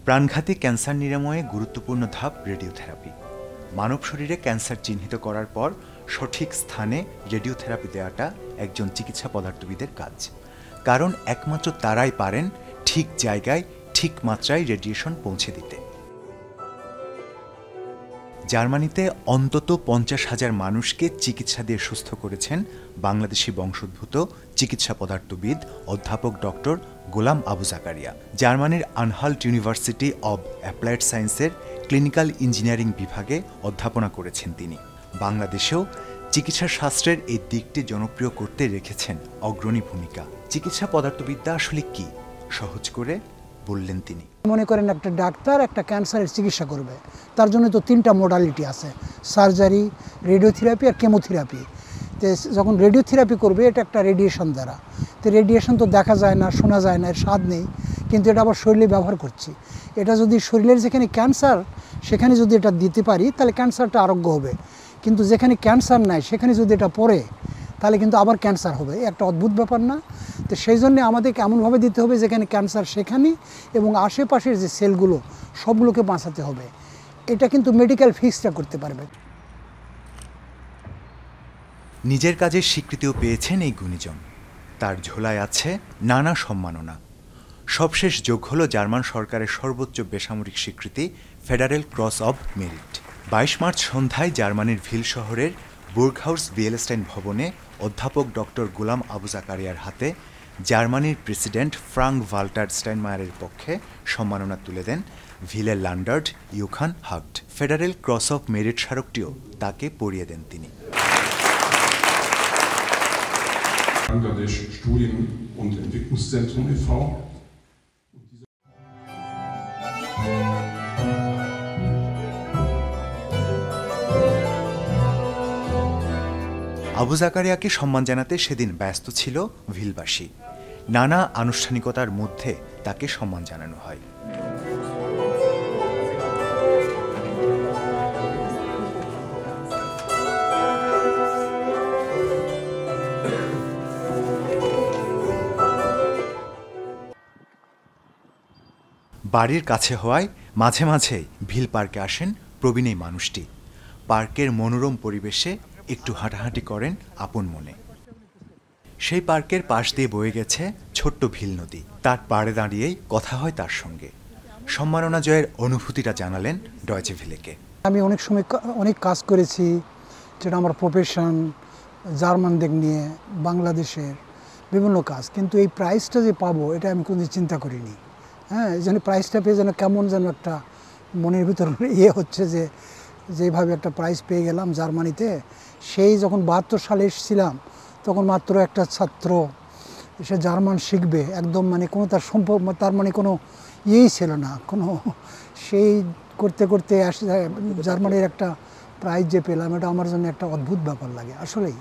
প্রাণঘাতী ক্যান্সার নিরাময়ে গুরুত্বপূর্ণ ধাপ রেডিওথেরাপি। মানব শরীরে ক্যান্সার চিহ্নিত করার পর সঠিক স্থানে রেডিওথেরাপি দেওয়াটা একজন চিকিৎসা পদার্থবিদের কাজ, কারণ একমাত্র তারাই পারেন ঠিক জায়গায় ঠিক মাত্রায় রেডিয়েশন পৌঁছে দিতে। জার্মানিতে অন্তত 50,000 মানুষকে চিকিৎসা দিয়ে সুস্থ করেছেন বাংলাদেশি বংশোদ্ভূত চিকিৎসা পদার্থবিদ অধ্যাপক ডক্টর গোলাম আবু জাকারিয়া। জার্মানির আনহাল্ট ইউনিভার্সিটি অব অ্যাপ্লাইড সায়েন্সের ক্লিনিক্যাল ইঞ্জিনিয়ারিং বিভাগে অধ্যাপনা করেছেন তিনি। বাংলাদেশেও চিকিৎসা শাস্ত্রের এই দিকটি জনপ্রিয় করতে রেখেছেন অগ্রণী ভূমিকা। চিকিৎসা পদার্থবিদ্যা আসলে কি, সহজ করে বললেন তিনি। মনে করেন একটা ডাক্তার একটা ক্যান্সারের চিকিৎসা করবে, তার জন্য তো 3টা মোডালিটি আছে, সার্জারি, রেডিওথেরাপি আর কেমোথেরাপি। তো যখন রেডিওথেরাপি করবে এটা একটা রেডিয়েশন দ্বারা, তো রেডিয়েশন তো দেখা যায় না, শোনা যায় না, এর স্বাদ নেই, কিন্তু এটা আবার শরীরে ব্যবহার করছি। এটা যদি শরীরের যেখানে ক্যান্সার সেখানে যদি এটা দিতে পারি তাহলে ক্যান্সারটা আরোগ্য হবে, কিন্তু যেখানে ক্যান্সার নাই সেখানে যদি এটা পড়ে তাহলে কিন্তু আবার ক্যান্সার হবে। একটা অদ্ভুত ব্যাপার না? তো সেই জন্য আমাদেরকে এমনভাবে দিতে হবে যেখানে ক্যান্সার সেখানে, এবং আশেপাশের যে সেলগুলো সবগুলোকে বাঁচাতে হবে। এটা কিন্তু মেডিকেল ফিক্সটা করতে পারবে। নিজের কাজের স্বীকৃতিও পেয়েছেন এই গুণীজন। তার ঝোলায় আছে নানা সম্মাননা। সবশেষ যোগ হল জার্মান সরকারের সর্বোচ্চ বেসামরিক স্বীকৃতি federal cross of merit. 22 March সন্ধ্যায় জার্মানির ভিল শহরের বুর্গহাউস বিয়েলস্টাইন ভবনে অধ্যাপক ডক্টর গোলাম আবু জাকারিয়ার হাতে জার্মানির প্রেসিডেন্ট ফ্রাঙ্ক ভাল্টার স্টাইনমায়ারের পক্ষে সম্মাননা তুলে দেন ভিলের ল্যান্ডার্ড ইউখান হাগড। ফেডারেল ক্রস অফ মেরিট স্মারকটিও তাকে পরিয়ে দেন তিনি। Bangladesh Studien- und Entwicklungszentrum e.V. Abu জাকারিয়াকে সম্মান জানাতে সেদিন ব্যস্ত ছিল ভিলবাসী। নানা আনুষ্ঠানিকতার মধ্যে তাকে সম্মান জানানো হয়। বাড়ির কাছে হওয়ায় মাঝে মাঝে ভিল পার্কে আসেন প্রবীণ এই মানুষটি। পার্কের মনোরম পরিবেশে একটু হাঁটাহাঁটি করেন আপন মনে। সেই পার্কের পাশ দিয়ে বয়ে গেছে ছোট্ট ভিল নদী। তার পাড়ে দাঁড়িয়েই কথা হয় তার সঙ্গে। সম্মাননা জয়ের অনুভূতিটা জানালেন ডয়েচে ভেলেকে। আমি অনেক সময় অনেক কাজ করেছি, যেটা আমার প্রফেশন, জার্মানদের নিয়ে বাংলাদেশের বিভিন্ন কাজ, কিন্তু এই প্রাইজটা যে পাবো এটা আমি কোনোদিন চিন্তা করিনি। হ্যাঁ, এই জন্য প্রাইজটা পেয়ে যেন কেমন যেন একটা মনের ভিতর হচ্ছে যে যেভাবে একটা প্রাইজ পেয়ে গেলাম জার্মানিতে। সেই যখন 72 সালে এসেছিলাম তখন মাত্র একটা ছাত্র সে জার্মান শিখবে, একদম মানে কোনো তার সম্পর্ক, তার মানে কোনো ইয়েই ছিল না কোনো। সেই করতে করতে জার্মানির একটা প্রাইজ যে পেলাম, এটা আমার জন্য একটা অদ্ভুত ব্যাপার লাগে আসলেই।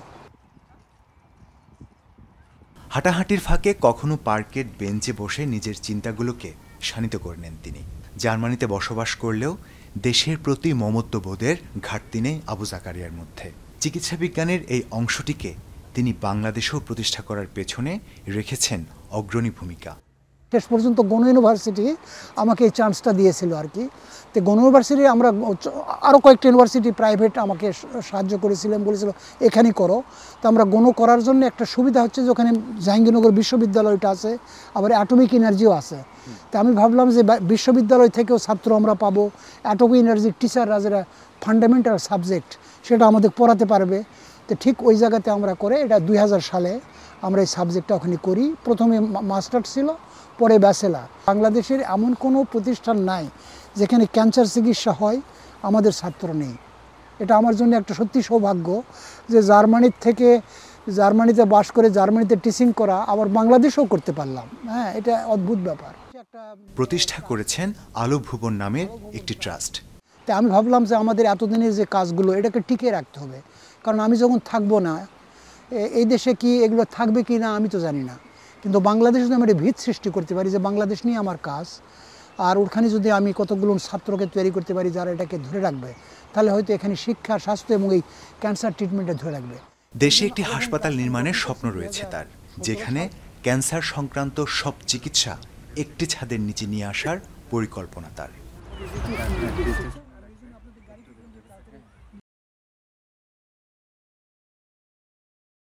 হাঁটাহাঁটির ফাঁকে কখনো পার্কের বেঞ্চে বসে নিজের চিন্তাগুলোকে শানিত করে নেন তিনি। জার্মানিতে বসবাস করলেও দেশের প্রতি মমত্ববোধের ঘাটতি নেই আবু জাকারিয়ার মধ্যে। চিকিৎসা বিজ্ঞানের এই অংশটিকে তিনি বাংলাদেশেও প্রতিষ্ঠা করার পেছনে রেখেছেন অগ্রণী ভূমিকা। শেষ পর্যন্ত গণ ইউনিভার্সিটি আমাকে এই চান্সটা দিয়েছিল আর কি। তো গণ ইউনিভার্সিটি আমরা আরও কয়েকটা ইউনিভার্সিটি প্রাইভেট আমাকে সাহায্য করেছিলেন, বলেছিল এখানেই করো। তো আমরা গণ করার জন্য একটা সুবিধা হচ্ছে যে ওখানে জাহাঙ্গীরনগর বিশ্ববিদ্যালয়টা আছে, আবার অ্যাটমিক এনার্জিও আছে। তো আমি ভাবলাম যে বিশ্ববিদ্যালয় থেকেও ছাত্র আমরা পাবো, অ্যাটমিক এনার্জির টিচাররা যেটা ফান্ডামেন্টাল সাবজেক্ট সেটা আমাদের পড়াতে পারবে। তো ঠিক ওই জায়গাতে আমরা করে এটা 2000 সালে আমরা এই সাবজেক্টটা ওখানে করি। প্রথমে মাস্টার ছিল, পরে ব্যাচেলার। বাংলাদেশের এমন কোনো প্রতিষ্ঠান নাই যেখানে ক্যান্সার চিকিৎসা হয় আমাদের ছাত্র নেই। এটা আমার জন্য একটা সত্যি সৌভাগ্য যে জার্মানিতে বাস করে জার্মানিতে টিচিং করা, আবার বাংলাদেশেও করতে পারলাম। হ্যাঁ, এটা অদ্ভুত ব্যাপার। প্রতিষ্ঠা করেছেন আলো ভুবন নামের একটি ট্রাস্ট। তাই আমি ভাবলাম যে আমাদের এতদিনের যে কাজগুলো এটাকে টিকিয়ে রাখতে হবে, কারণ আমি যখন থাকবো না এই দেশে কি এগুলো থাকবে কি না আমি তো জানি না, কিন্তু বাংলাদেশে যদি আমি একটা ভিত সৃষ্টি করতে পারি যে বাংলাদেশ নিয়ে আমার কাজ, আর ওখানে যদি আমি কতগুলো ছাত্রকে তৈরি করতে পারি যারা এটাকে ধরে রাখবে, তাহলে হয়তো এখানে শিক্ষা, স্বাস্থ্য এবং এই ক্যান্সার ট্রিটমেন্টে ধরে রাখবে। দেশে একটি হাসপাতাল নির্মাণের স্বপ্ন রয়েছে তার, যেখানে ক্যান্সার সংক্রান্ত সব চিকিৎসা একটি ছাদের নিচে নিয়ে আসার পরিকল্পনা তার।